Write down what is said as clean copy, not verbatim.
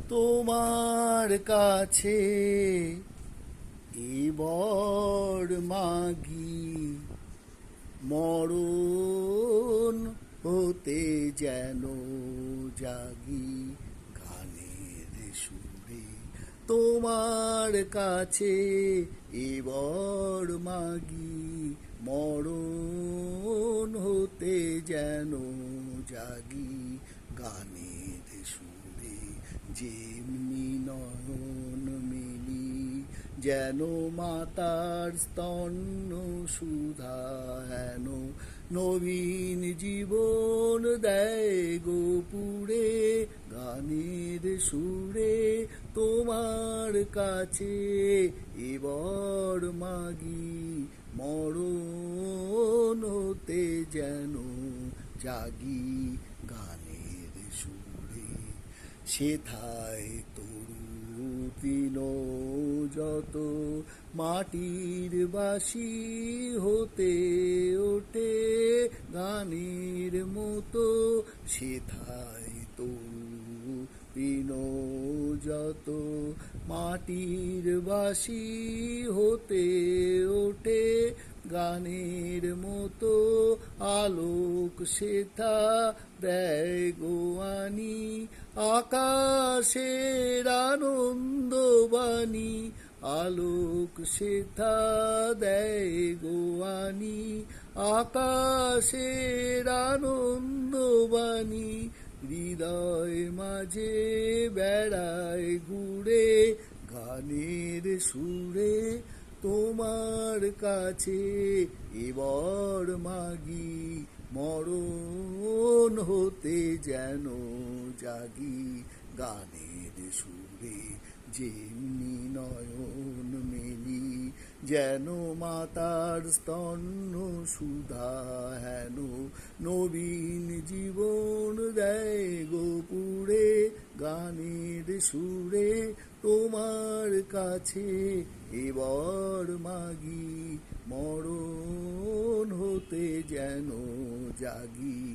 তোমার কাছে এবার মাগি, মরণ হতে যেন জাগি গানের সুরে। তোমার কাছে এবার মাগি, মরণ হতে যেন জাগি গানের সুরে। যেমনি নয়ন মেলি যেন মাতার স্তন্য সুধা হেন, নবীন জীবন দেয় গোপুরে গানের সুরে। তোমার কাছে এবার মাগি, মরণ হতে যেন জাগি গানের সুরে। সেথায় তরু তৃণ যত মাটির বাসি হতে ওঠে গানের মতো। সেথায় তরু তৃণ যত মাটির বাসি হতে ওঠে গানের মতো। আলোক সেথা দেয় গোয়ানি, আকাশের আনন্দবাণী। আলোক সেথা দেয় গোয়ানি, আকাশের আনন্দবাণী। হৃদয় মাঝে বেড়ায় ঘুরে গানের সুরে। তোমার কাছে এবার মাগি, মরণ হতে যেন জাগি গানের সুরে। যেমনি নয়ন মেলি যেন মাতার স্তন্য সুধা হেন, নবীন জীবন দেয় গোপুরে গানের সুরে। তোমার কাছে এবার মাগি, মরণ হতে যেন জাগি।